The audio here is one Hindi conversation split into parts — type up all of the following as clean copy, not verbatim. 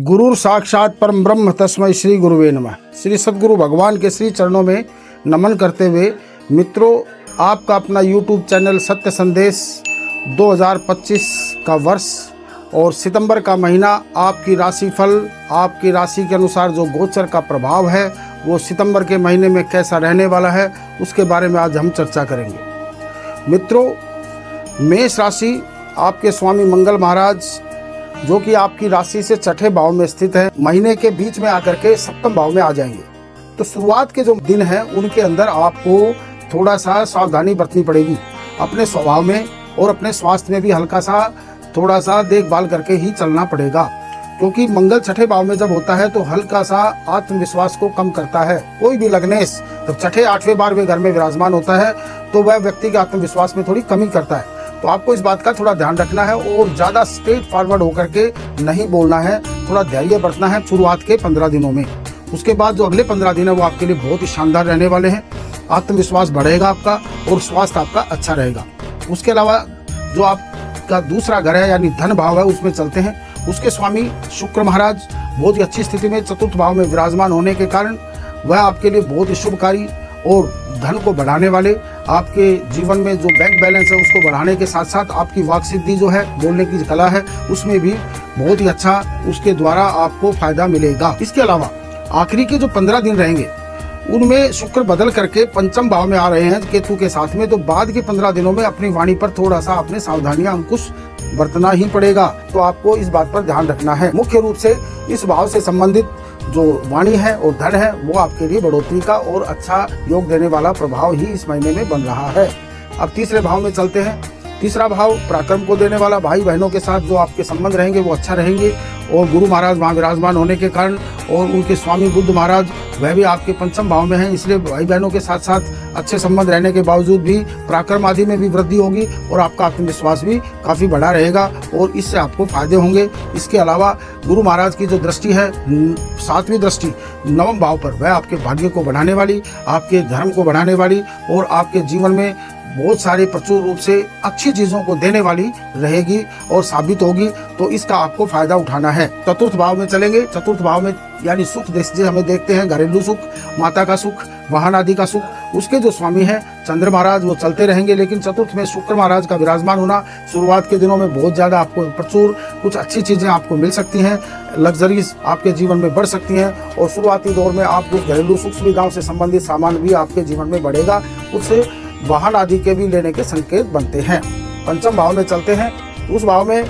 गुरु साक्षात परम ब्रह्म तस्मै श्री गुरुवे नमः। श्री सद्गुरु भगवान के श्री चरणों में नमन करते हुए मित्रों, आपका अपना YouTube चैनल सत्य संदेश 2025 का वर्ष और सितंबर का महीना आपकी राशिफल, आपकी राशि के अनुसार जो गोचर का प्रभाव है वो सितंबर के महीने में कैसा रहने वाला है, उसके बारे में आज हम चर्चा करेंगे। मित्रों, मेष राशि, आपके स्वामी मंगल महाराज जो कि आपकी राशि से छठे भाव में स्थित है, महीने के बीच में आकर के सप्तम भाव में आ जाएंगे। तो शुरुआत के जो दिन हैं उनके अंदर आपको थोड़ा सा सावधानी बरतनी पड़ेगी अपने स्वभाव में, और अपने स्वास्थ्य में भी हल्का सा थोड़ा सा देखभाल करके ही चलना पड़ेगा, क्योंकि मंगल छठे भाव में जब होता है तो हल्का सा आत्मविश्वास को कम करता है। कोई भी लग्नेश जब छठे आठवें बार वे घर में विराजमान होता है तो वह व्यक्ति के आत्मविश्वास में थोड़ी कमी करता है। तो आपको इस बात का थोड़ा ध्यान रखना है और ज़्यादा स्ट्रेट फॉरवर्ड होकर के नहीं बोलना है, थोड़ा धैर्य बरतना है शुरुआत के 15 दिनों में। उसके बाद जो अगले 15 दिन है वो आपके लिए बहुत ही शानदार रहने वाले हैं। आत्मविश्वास बढ़ेगा आपका और स्वास्थ्य आपका अच्छा रहेगा। उसके अलावा जो आपका दूसरा घर है यानी धन भाव है, उसमें चलते हैं। उसके स्वामी शुक्र महाराज बहुत ही अच्छी स्थिति में चतुर्थ भाव में विराजमान होने के कारण वह आपके लिए बहुत ही शुभकारी और धन को बढ़ाने वाले, आपके जीवन में जो बैंक बैलेंस है उसको बढ़ाने के साथ साथ आपकी वाक सिद्धि जो है, बोलने की कला है, उसमें भी बहुत ही अच्छा उसके द्वारा आपको फायदा मिलेगा। इसके अलावा आखिरी के जो 15 दिन रहेंगे उनमें शुक्र बदल करके पंचम भाव में आ रहे हैं केतु के साथ में, तो बाद के 15 दिनों में अपनी वाणी पर थोड़ा सा अपने सावधानियां अंकुश बरतना ही पड़ेगा। तो आपको इस बात पर ध्यान रखना है। मुख्य रूप से इस भाव से संबंधित जो वाणी है और धन है वो आपके लिए बढ़ोतरी का और अच्छा योग देने वाला प्रभाव ही इस महीने में बन रहा है। अब तीसरे भाव में चलते हैं। तीसरा भाव पराक्रम को देने वाला, भाई बहनों के साथ जो आपके संबंध रहेंगे वो अच्छा रहेंगे, और गुरु महाराज वहाँ विराजमान होने के कारण और उनके स्वामी बुद्ध महाराज वह भी आपके पंचम भाव में हैं, इसलिए भाई बहनों के साथ साथ अच्छे संबंध रहने के बावजूद भी पराक्रम आदि में भी वृद्धि होगी और आपका आत्मविश्वास भी काफ़ी बढ़ा रहेगा और इससे आपको फायदे होंगे। इसके अलावा गुरु महाराज की जो दृष्टि है, 7वीं दृष्टि नवम भाव पर, वह आपके भाग्य को बढ़ाने वाली, आपके धर्म को बढ़ाने वाली और आपके जीवन में बहुत सारे प्रचुर रूप से अच्छी चीजों को देने वाली रहेगी और साबित होगी। तो इसका आपको फायदा उठाना है। चतुर्थ भाव में चलेंगे। चतुर्थ भाव में यानी सुख जैसे हमें देखते हैं, घरेलू सुख, माता का सुख, वाहन आदि का सुख, उसके जो स्वामी हैं चंद्र महाराज वो चलते रहेंगे, लेकिन चतुर्थ में शुक्र महाराज का विराजमान होना शुरुआत के दिनों में बहुत ज्यादा आपको प्रचुर कुछ अच्छी चीजें आपको मिल सकती हैं, लग्जरीज आपके जीवन में बढ़ सकती हैं और शुरुआती दौर में आप कुछ घरेलू सुख सुविधाओं से संबंधित सामान भी आपके जीवन में बढ़ेगा, उससे वाहन आदि के भी लेने के संकेत बनते हैं। पंचम भाव में चलते हैं। उस भाव में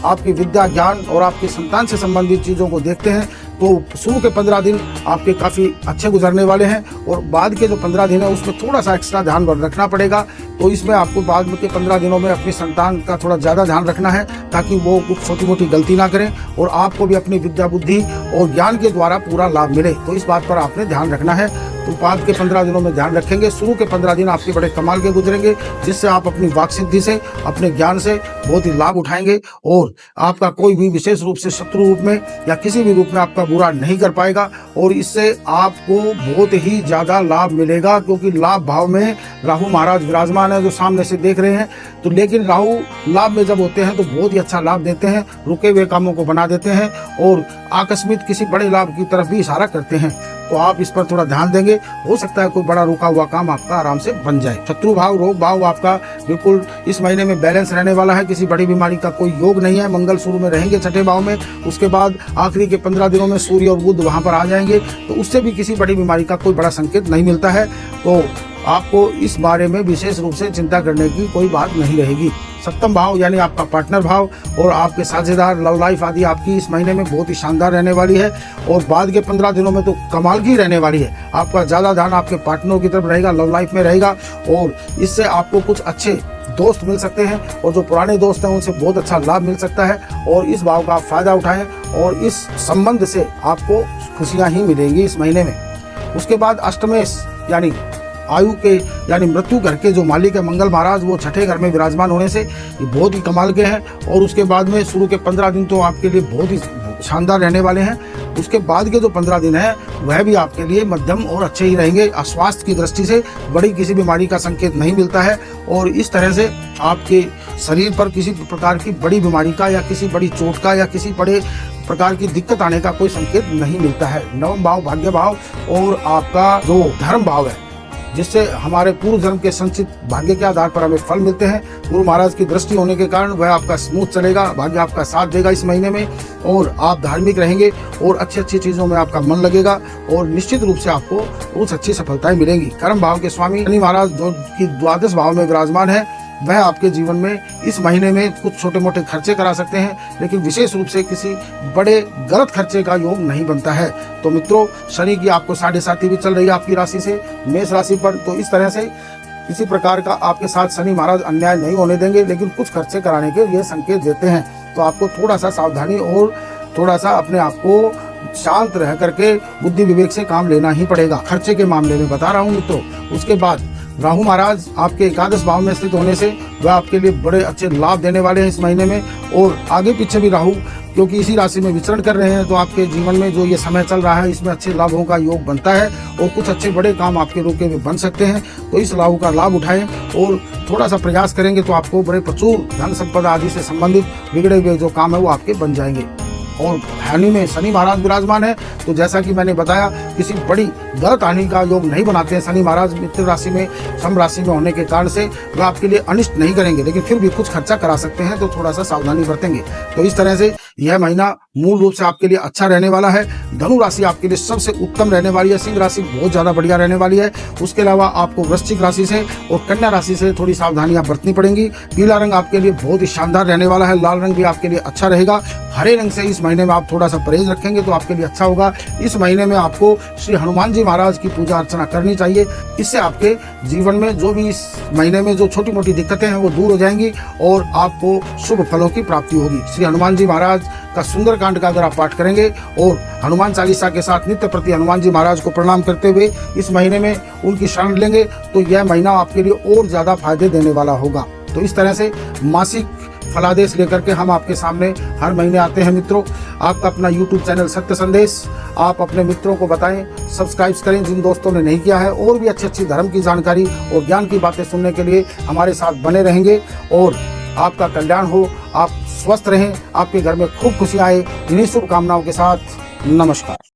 आपकी विद्या, ज्ञान और आपकी संतान से संबंधित चीज़ों को देखते हैं, तो शुरू के 15 दिन आपके काफ़ी अच्छे गुजरने वाले हैं और बाद के जो 15 दिन है उसमें थोड़ा सा एक्स्ट्रा ध्यान रखना पड़ेगा। तो इसमें आपको बाद के 15 दिनों में अपनी संतान का थोड़ा ज़्यादा ध्यान रखना है ताकि वो कुछ छोटी मोटी गलती ना करें और आपको भी अपनी विद्या, बुद्धि और ज्ञान के द्वारा पूरा लाभ मिले। तो इस बात पर आपने ध्यान रखना है। तो बाद के 15 दिनों में ध्यान रखेंगे। शुरू के 15 दिन आपके बड़े कमाल के गुजरेंगे, जिससे आप अपनी वाक सिद्धि से, अपने ज्ञान से बहुत ही लाभ उठाएंगे और आपका कोई भी विशेष रूप से शत्रु रूप में या किसी भी रूप में आपका बुरा नहीं कर पाएगा और इससे आपको बहुत ही ज्यादा लाभ मिलेगा, क्योंकि लाभ भाव में राहु महाराज विराजमान है जो सामने से देख रहे हैं। तो लेकिन राहु लाभ में जब होते हैं तो बहुत ही अच्छा लाभ देते हैं, रुके हुए कामों को बना देते हैं और आकस्मिक किसी बड़े लाभ की तरफ भी इशारा करते हैं। तो आप इस पर थोड़ा ध्यान देंगे, हो सकता है कोई बड़ा रुका हुआ काम आपका आराम से बन जाए। शत्रु भाव, रोग भाव आपका बिल्कुल इस महीने में बैलेंस रहने वाला है, किसी बड़ी बीमारी का कोई योग नहीं है। मंगल शुरू में रहेंगे छठे भाव में, उसके बाद आखिरी के 15 दिनों में सूर्य और बुध वहां पर आ जाएंगे, तो उससे भी किसी बड़ी बीमारी का कोई बड़ा संकेत नहीं मिलता है। तो आपको इस बारे में विशेष रूप से चिंता करने की कोई बात नहीं रहेगी। सप्तम भाव यानी आपका पार्टनर भाव और आपके साझेदार, लव लाइफ आदि आपकी इस महीने में बहुत ही शानदार रहने वाली है और बाद के 15 दिनों में तो कमाल की रहने वाली है। आपका ज़्यादा ध्यान आपके पार्टनरों की तरफ रहेगा, लव लाइफ में रहेगा और इससे आपको कुछ अच्छे दोस्त मिल सकते हैं और जो पुराने दोस्त हैं उनसे बहुत अच्छा लाभ मिल सकता है और इस भाव का आप फायदा उठाएं और इस संबंध से आपको खुशियाँ ही मिलेंगी इस महीने में। उसके बाद अष्टमेश यानी आयु के यानी मृत्यु घर के जो मालिक है मंगल महाराज, वो छठे घर में विराजमान होने से ये बहुत ही कमाल के हैं और उसके बाद में शुरू के 15 दिन तो आपके लिए बहुत ही शानदार रहने वाले हैं। उसके बाद के जो 15 दिन है वह भी आपके लिए मध्यम और अच्छे ही रहेंगे। स्वास्थ्य की दृष्टि से बड़ी किसी बीमारी का संकेत नहीं मिलता है और इस तरह से आपके शरीर पर किसी प्रकार की बड़ी बीमारी का या किसी बड़ी चोट का या किसी बड़े प्रकार की दिक्कत आने का कोई संकेत नहीं मिलता है। नवम भाव भाग्य भाव और आपका जो धर्म भाव है, जिससे हमारे पूर्व जन्म के संचित भाग्य के आधार पर हमें फल मिलते हैं। गुरु महाराज की दृष्टि होने के कारण वह आपका स्मूथ चलेगा, भाग्य आपका साथ देगा इस महीने में, और आप धार्मिक रहेंगे और अच्छी अच्छी चीजों में आपका मन लगेगा और निश्चित रूप से आपको कुछ अच्छी सफलताएं मिलेंगी। कर्म भाव के स्वामी शनि महाराज जो कि द्वादश भाव में विराजमान है, वह आपके जीवन में इस महीने में कुछ छोटे मोटे खर्चे करा सकते हैं, लेकिन विशेष रूप से किसी बड़े गलत खर्चे का योग नहीं बनता है। तो मित्रों, शनि की आपको 7.5 भी चल रही है आपकी राशि से, मेष राशि पर। तो इस तरह से किसी प्रकार का आपके साथ शनि महाराज अन्याय नहीं होने देंगे, लेकिन कुछ खर्चे कराने के ये संकेत देते हैं। तो आपको थोड़ा सा सावधानी और थोड़ा सा अपने आप को शांत रह करके बुद्धि विवेक से काम लेना ही पड़ेगा, खर्चे के मामले में बता रहा हूँ मित्रों। उसके बाद राहु महाराज आपके एकादश भाव में स्थित होने से वह आपके लिए बड़े अच्छे लाभ देने वाले हैं इस महीने में। और आगे पीछे भी राहु क्योंकि इसी राशि में विचरण कर रहे हैं, तो आपके जीवन में जो ये समय चल रहा है, इसमें अच्छे लाभों का योग बनता है और कुछ अच्छे बड़े काम आपके रुके हुए बन सकते हैं। तो इस राहु का लाभ उठाएं और थोड़ा सा प्रयास करेंगे तो आपको बड़े प्रचुर धन संपदा आदि से संबंधित बिगड़े हुए जो काम है वो आपके बन जाएंगे। और हानि में शनि महाराज विराजमान है, तो जैसा कि मैंने बताया, किसी बड़ी गलत हानि का योग नहीं बनाते हैं शनि महाराज। मित्र राशि में, सम राशि में होने के कारण से वह आपके लिए अनिष्ट नहीं करेंगे, लेकिन फिर भी कुछ खर्चा करा सकते हैं, तो थोड़ा सा सावधानी बरतेंगे। तो इस तरह से यह महीना मूल रूप से आपके लिए अच्छा रहने वाला है। धनु राशि आपके लिए सबसे उत्तम रहने वाली है, सिंह राशि बहुत ज्यादा बढ़िया रहने वाली है। उसके अलावा आपको वृश्चिक राशि से और कन्या राशि से थोड़ी सावधानियां बरतनी पड़ेंगी। पीला रंग आपके लिए बहुत ही शानदार रहने वाला है, लाल रंग भी आपके लिए अच्छा रहेगा। हरे रंग से इस महीने में आप थोड़ा सा परहेज रखेंगे तो आपके लिए अच्छा होगा। इस महीने में आपको श्री हनुमान जी महाराज की पूजा अर्चना करनी चाहिए, इससे आपके जीवन में जो भी इस महीने में जो छोटी मोटी दिक्कतें हैं वो दूर हो जाएंगी और आपको शुभ फलों की प्राप्ति होगी। श्री हनुमान जी महाराज का सुंदरकांड का अगर आप पाठ करेंगे और हनुमान चालीसा के साथ नित्य प्रति हनुमान जी महाराज को प्रणाम करते हुए इस महीने में उनकी शरण लेंगे, तो यह महीना आपके लिए और ज्यादा फायदे देने वाला होगा। तो इस तरह से मासिक फलादेश लेकर के हम आपके सामने हर महीने आते हैं मित्रों। आपका अपना YouTube चैनल सत्य संदेश आप अपने मित्रों को बताएं, सब्सक्राइब करें जिन दोस्तों ने नहीं किया है। और भी अच्छी अच्छी धर्म की जानकारी और ज्ञान की बातें सुनने के लिए हमारे साथ बने रहेंगे और आपका कल्याण हो, आप स्वस्थ रहें, आपके घर में खूब खुशी आए। इन्हीं शुभकामनाओं के साथ नमस्कार।